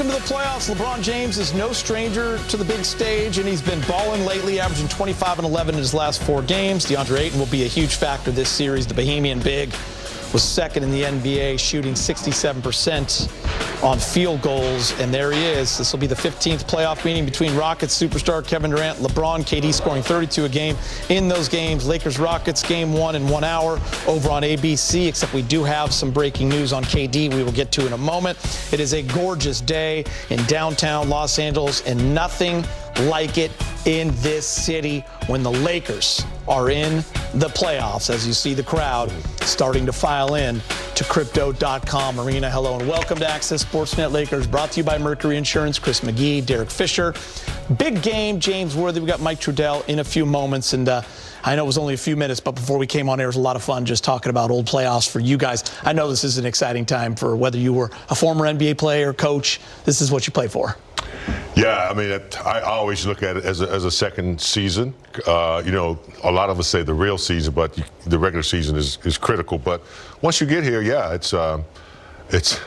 into the playoffs. LeBron James is no stranger to the big stage, and he's been balling lately, averaging 25 and 11 in his last 4 games. DeAndre Ayton will be a huge factor this series. The Bahamian big was second in the NBA, shooting 67% on field goals, and there he is. This will be the 15th playoff meeting between Rockets superstar Kevin Durant, LeBron, KD scoring 32 a game in those games. Lakers-Rockets game 1 in 1 hour over on ABC, except we do have some breaking news on KD we will get to in a moment. It is a gorgeous day in downtown Los Angeles, and nothing like it in this city when the Lakers are in the playoffs, as you see the crowd starting to file in to Crypto.com Arena. Hello and welcome to Access Sportsnet Lakers, brought to you by Mercury Insurance. Chris McGee, Derek Fisher. Big game, James Worthy. We got Mike Trudell in a few moments, and I know it was only a few minutes, but before we came on air, it was a lot of fun just talking about old playoffs for you guys. I know this is an exciting time for whether you were a former NBA player, coach. This is what you play for. Yeah, I mean, I always look at it as a second season. You know, a lot of us say the real season, but the regular season is critical. But once you get here, yeah, it's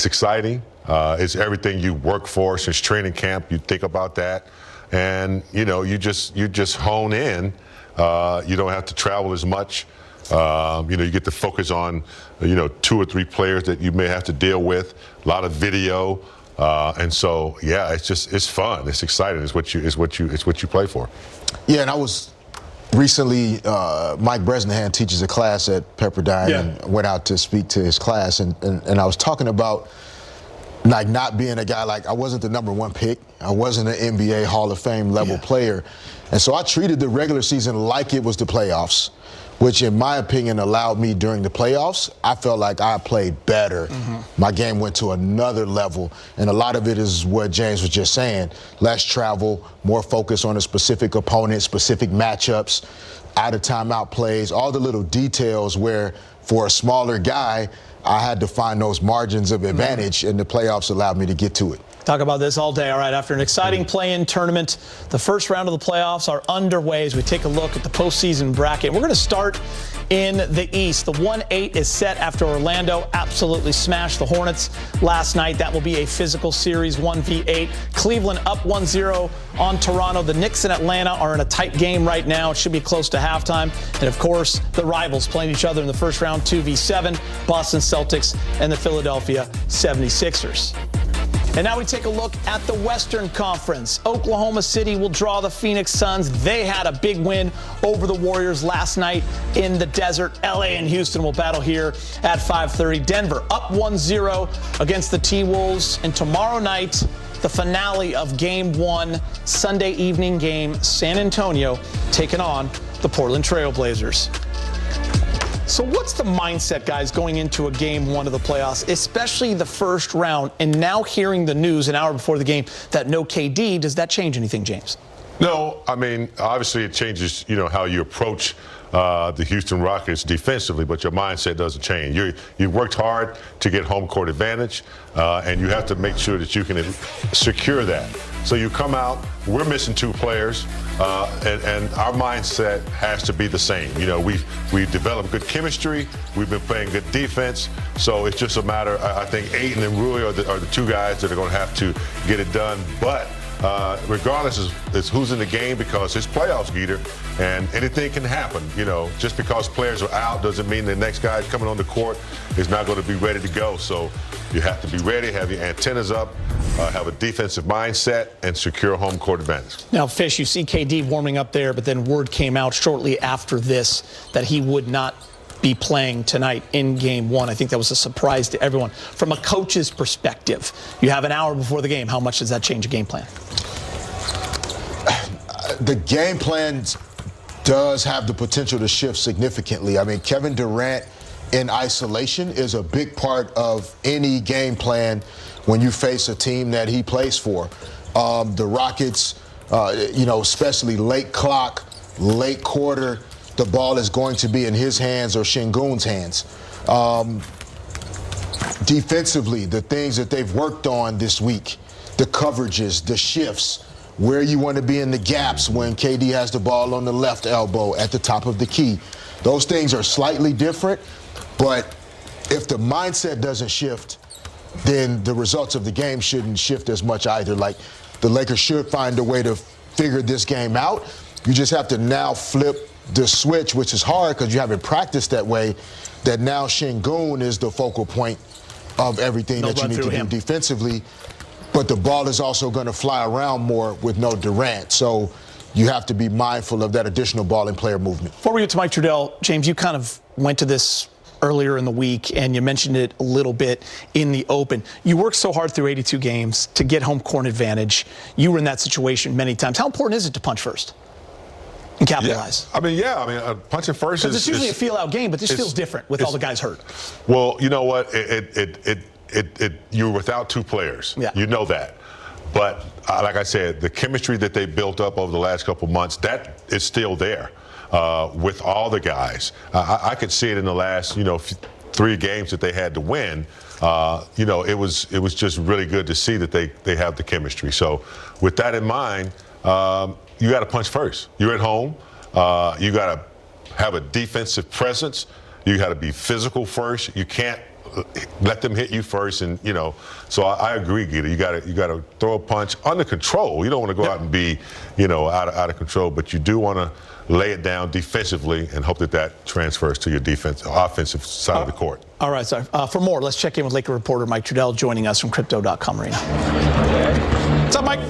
exciting. It's everything you work for since training camp. You think about that, and you know, you just hone in. You don't have to travel as much. You know, you get to focus on 2 or 3 players that you may have to deal with. A lot of video. And so, yeah, it's fun. It's exciting. It's what you play for. Yeah, and I was recently, Mike Bresnahan teaches a class at Pepperdine, and went out to speak to his class, and I was talking about like not being a guy, like I wasn't the #1 pick. I wasn't an NBA Hall of Fame level player. And so I treated the regular season like it was the playoffs, which in my opinion allowed me during the playoffs. I felt like I played better. My game went to another level. And a lot of it is what James was just saying. Less travel, more focus on a specific opponent, specific matchups, out of timeout plays, all the little details where for a smaller guy, I had to find those margins of advantage, and the playoffs allowed me to get to it. Talk about this all day. All right, after an exciting play-in tournament, the first round of the playoffs are underway as we take a look at the postseason bracket. We're going to start in the East. The 1-8 is set after Orlando absolutely smashed the Hornets last night. That will be a physical series, 1v8. Cleveland up 1-0 on Toronto. The Knicks and Atlanta are in a tight game right now. It should be close to halftime. And, of course, the rivals playing each other in the first round, 2v7, Boston Celtics and the Philadelphia 76ers. And now we take a look at the Western Conference. Oklahoma City will draw the Phoenix Suns. They had a big win over the Warriors last night in the desert. LA and Houston will battle here at 5:30. Denver up 1-0 against the T-Wolves. And tomorrow night, the finale of Game 1, Sunday evening game, San Antonio taking on the Portland Trail Blazers. So what's the mindset, guys, going into a Game 1 of the playoffs, especially the first round, and now hearing the news an hour before the game that no KD? Does that change anything, James? No, I mean, obviously it changes, how you approach the Houston Rockets defensively, but your mindset doesn't change. You worked hard to get home court advantage, and you have to make sure that you can secure that. So you come out, we're missing 2 players, and our mindset has to be the same. We've developed good chemistry, we've been playing good defense, so it's just a matter, I think Ayton and Rui are the 2 guys that are going to have to get it done. But regardless is who's in the game, because it's playoffs, Geeter, and anything can happen. Just because players are out doesn't mean the next guy coming on the court is not going to be ready to go. So you have to be ready, have your antennas up, have a defensive mindset, and secure home court advantage. Now, Fish, you see KD warming up there, but then word came out shortly after this that he would not be playing tonight in Game 1. I think that was a surprise to everyone. From a coach's perspective, you have an hour before the game. How much does that change a game plan? The game plan does have the potential to shift significantly. I mean, Kevin Durant in isolation is a big part of any game plan when you face a team that he plays for. The Rockets, especially late clock, late quarter, the ball is going to be in his hands or Şengün's hands. Defensively, the things that they've worked on this week, the coverages, the shifts, where you want to be in the gaps when KD has the ball on the left elbow at the top of the key. Those things are slightly different, but if the mindset doesn't shift, then the results of the game shouldn't shift as much either. Like, the Lakers should find a way to figure this game out. You just have to now flip the switch, which is hard because you haven't practiced that way, that now Şengün is the focal point of everything that you need to do defensively. But the ball is also going to fly around more with no Durant. So you have to be mindful of that additional ball and player movement. Before we get to Mike Trudell, James, you kind of went to this earlier in the week, and you mentioned it a little bit in the open. You worked so hard through 82 games to get home court advantage. You were in that situation many times. How important is it to punch first and capitalize? Yeah. I mean, punching first is... Because it's usually a feel-out game, but this feels different with all the guys hurt. Well, you know what? You're without two players. Yeah. You know that. But like I said, the chemistry that they built up over the last couple months, that is still there with all the guys. I could see it in the last, 3 games that they had to win. It was just really good to see that they have the chemistry. So with that in mind, you got to punch first. You're at home. You got to have a defensive presence. You got to be physical first. You can't let them hit you first, and so I agree, Gita. You got to throw a punch under control. You don't want to go out and be, out of control, but you do want to lay it down defensively and hope that transfers to your offensive side of the court. All right, so for more, let's check in with Laker reporter Mike Trudell joining us from Crypto.com Arena. What's up, Mike?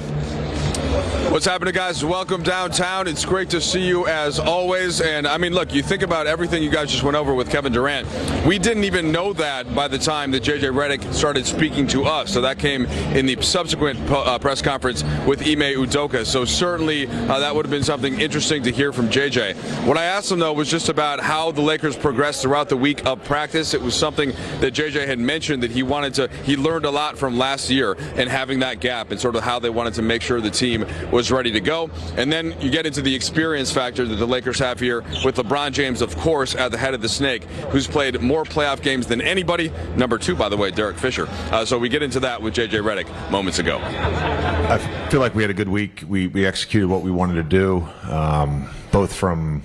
What's happening, guys? Welcome downtown. It's great to see you as always. And I mean, look, you think about everything you guys just went over with Kevin Durant. We didn't even know that by the time that JJ Redick started speaking to us. So that came in the subsequent press conference with Ime Udoka. So certainly that would have been something interesting to hear from JJ. What I asked him, though, was just about how the Lakers progressed throughout the week of practice. It was something that JJ had mentioned that he learned a lot from last year and having that gap and sort of how they wanted to make sure the team was ready to go. And then you get into the experience factor that the Lakers have here with LeBron James, of course, at the head of the snake, who's played more playoff games than anybody. Number 2, by the way, Derek Fisher. So we get into that with JJ Redick moments ago. I feel like we had a good week. We executed what we wanted to do, both from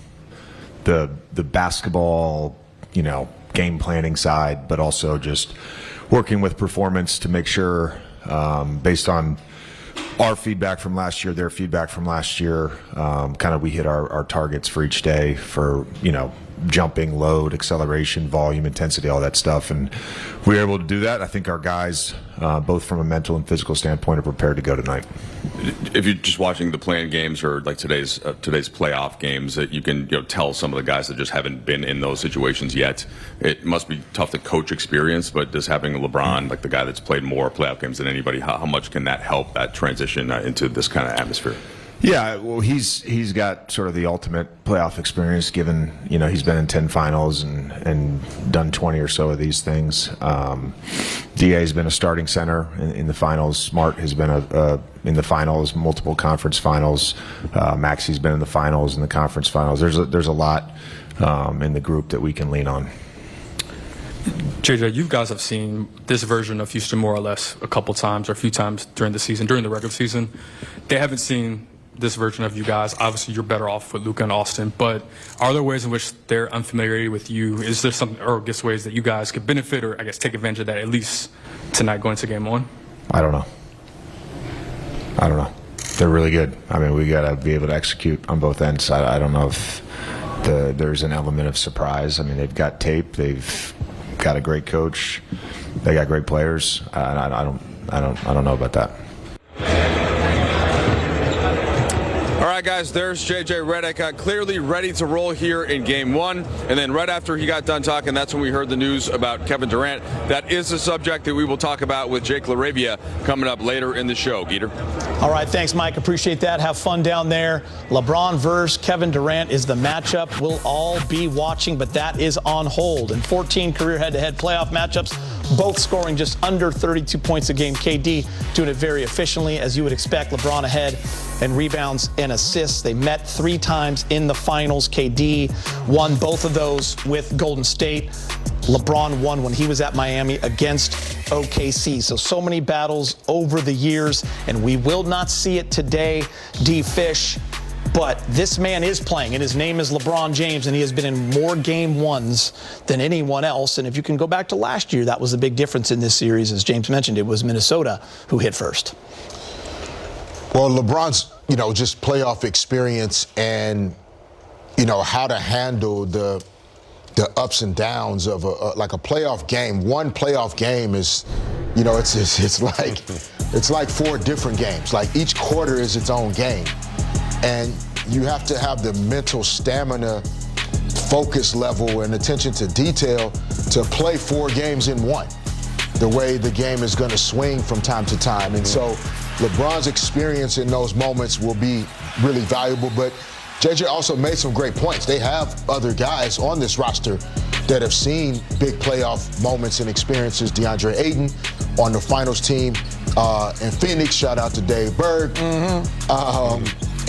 the basketball, game planning side, but also just working with performance to make sure, based on our feedback from last year, their feedback from last year, we hit our targets for each day for, jumping, load, acceleration, volume, intensity, all that stuff. And we were able to do that. I think our guys, both from a mental and physical standpoint, are prepared to go tonight. If you're just watching the play-in games or like today's playoff games, that you can tell some of the guys that just haven't been in those situations yet. It must be tough to coach experience, but just having LeBron, like the guy that's played more playoff games than anybody, how much can that help that transition into this kind of atmosphere? Yeah, well, he's got sort of the ultimate playoff experience, given he's been in 10 finals and done 20 or so of these things. DA's been a starting center in the finals. Smart has been in the finals, multiple conference finals. Maxi's been in the finals and the conference finals. There's a lot in the group that we can lean on. JJ, you guys have seen this version of Houston more or less a couple times or a few times during the season, during the regular season. They haven't seen this version of you guys. Obviously, you're better off with Luka and Austin, but are there ways in which their unfamiliarity with you, is there some, or I guess ways that you guys could benefit or I guess take advantage of that, at least tonight going to game 1? I don't know. They're really good. I mean, we got to be able to execute on both ends. I don't know if there's an element of surprise. I mean, they've got tape. They've got a great coach. They got great players. I don't know about that. All right, guys, there's JJ Redick, clearly ready to roll here in game 1. And then right after he got done talking, that's when we heard the news about Kevin Durant. That is a subject that we will talk about with Jake LaRavia coming up later in the show. Geeter. All right, thanks, Mike. Appreciate that. Have fun down there. LeBron versus Kevin Durant is the matchup we'll all be watching, but that is on hold. And 14 career head-to-head playoff matchups, both scoring just under 32 points a game. KD doing it very efficiently, as you would expect. LeBron ahead and rebounds and assists. They met 3 times in the finals. KD won both of those with Golden State. LeBron won when he was at Miami against OKC. So many battles over the years, and we will not see it today. D. Fish, But this man is playing, and his name is LeBron James, and he has been in more game ones than anyone else. And if you can go back to last year, that was the big difference in this series. As James mentioned, it was Minnesota who hit first. Well, LeBron's, just playoff experience and, how to handle the ups and downs of a playoff game. One playoff game is, it's like 4 different games. Like each quarter is its own game. And you have to have the mental stamina, focus level, and attention to detail to play 4 games in one, the way the game is going to swing from time to time. And so LeBron's experience in those moments will be really valuable. But JJ also made some great points. They have other guys on this roster that have seen big playoff moments and experiences. DeAndre Ayton on the finals team in Phoenix. Shout out to Dave Berg.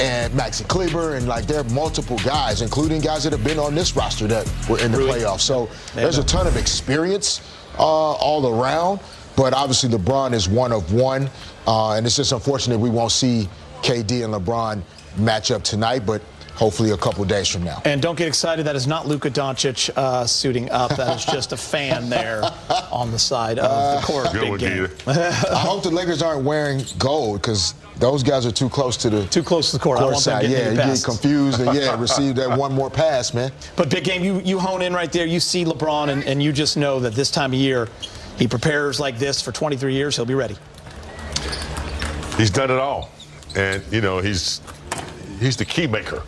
And Maxi Kleber, and there are multiple guys, including guys that have been on this roster that were in the playoffs. So there's a ton of experience all around, but obviously LeBron is one of one, and it's just unfortunate we won't see KD and LeBron match up tonight, but hopefully a couple days from now. And don't get excited, that is not Luka Doncic suiting up. That is just a fan there on the side of the court. Big game. I hope the Lakers aren't wearing gold, because those guys are too close to the court. I want them side. getting You past. get confused and receive that one more pass, man. But big game, you hone in right there. You see LeBron, and you just know that this time of year, he prepares like this for 23 years. He'll be ready. He's done it all, and he's the key maker.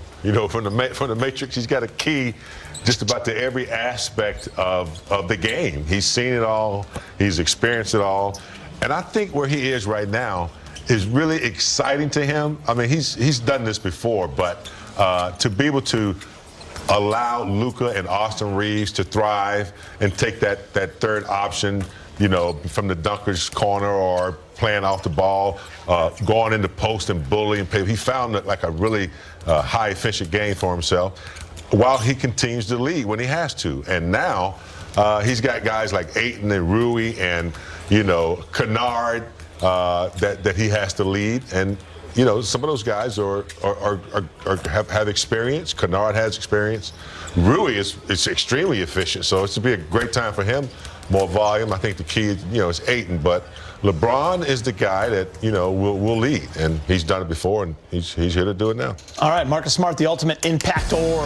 From the Matrix, he's got a key just about to every aspect of the game. He's seen it all. He's experienced it all, and I think where he is right now is really exciting to him. I mean, he's done this before, but to be able to allow Luka and Austin Reaves to thrive and take that third option, from the dunker's corner or playing off the ball, going into post and bullying people. He found a really high efficient game for himself while he continues to lead when he has to. And now he's got guys like Ayton and Rui and, Kennard, that he has to lead, and some of those guys have experience. Kennard has experience. Rui is extremely efficient, so it's to be a great time for him. More volume. I think the key, is Ayton, but LeBron is the guy that will lead, and he's done it before, and he's here to do it now. All right, Marcus Smart, the ultimate impactor.